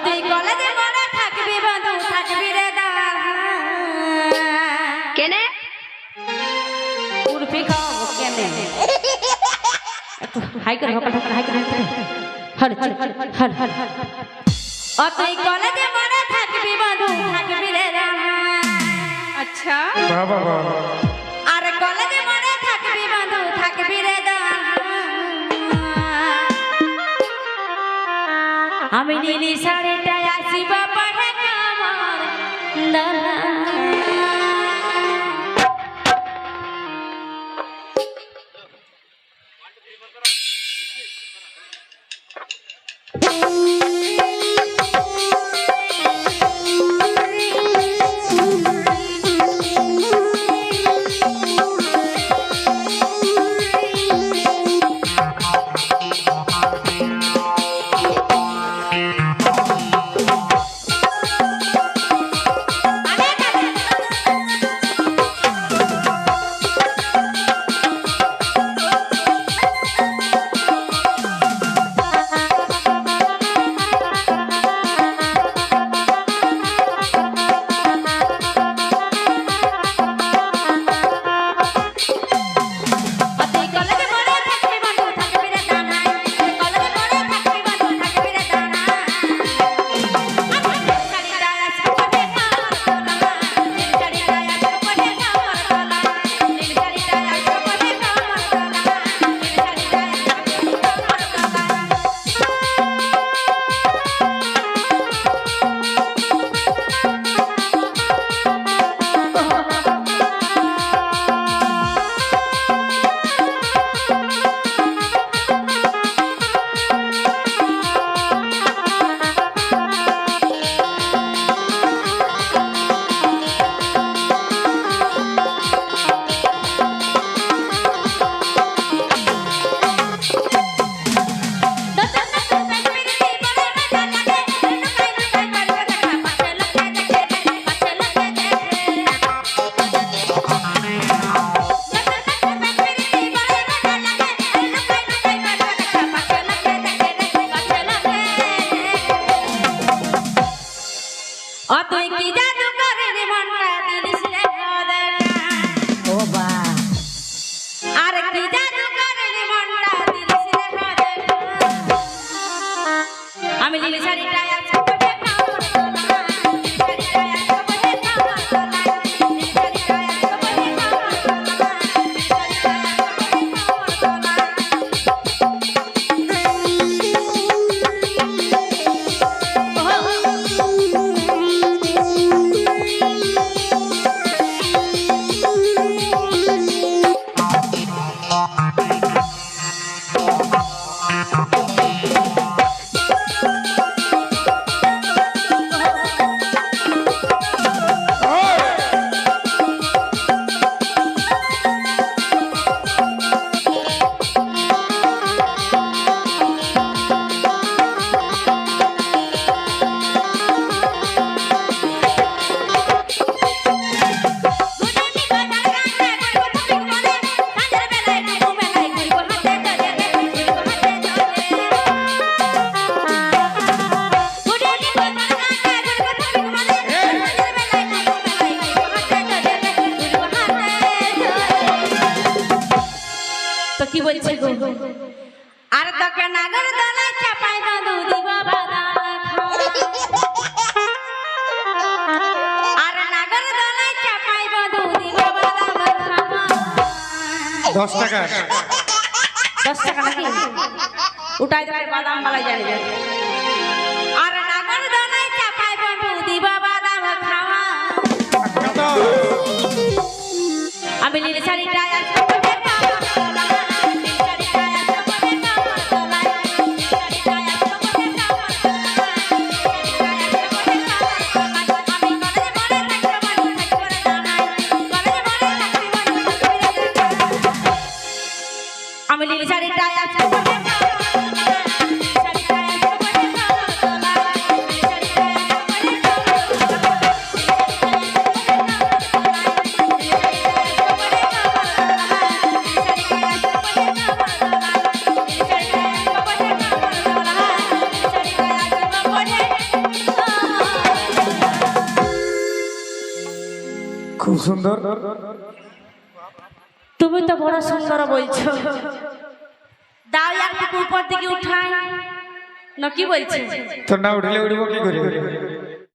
তুই কলেজে মনে থাকবি বন্ধু থাকবি রে দাঁড়া কেনে উর্ফি খাও কেনে হাই করে হাই করে হর হর হর তুই কলেজে মনে থাকবি বন্ধু থাকবি রে দাঁড়া আচ্ছা বাবা আর কলেজে মনে থাকবি বন্ধু থাকবি রে দাঁড়া আমি নীলি শাড়িটায় আসিবা পড়ে কামার দাদা তুই কি জাদু করে রে মনটা দিলিস রে ও বা আর কি জাদু করে রে মনটা দিলিস রে আমি নীল শাড়িটা আছে পরে কামড় তোলা নীল শাড়িটা আছে পরে কামড় তোলা নীল শাড়িটা আছে পরে কামড় তোলা নীল শাড়িটা আছে কি বলছে গো আর তোকে নাগর দলা চাপাই না দুধি বাবা আর নাগর দলা চাপাই না দুধি বাবা 10 টাকা 10 টাকা নাকি উঠাই দেবে বাদাম বালাই জানি আর নাগর দলা চাপাই না দুধি বাবা দাম খাওয়া আমি নীল শাড়িটা আছে আমি নীল শাড়িটা আছে খুব সুন্দর। তুমি তো বড় সুন্দর বলছো, দাও একটু উপর দিকে উঠাই না, কি বলছে? তো না উঠলে উঠবো কি করে?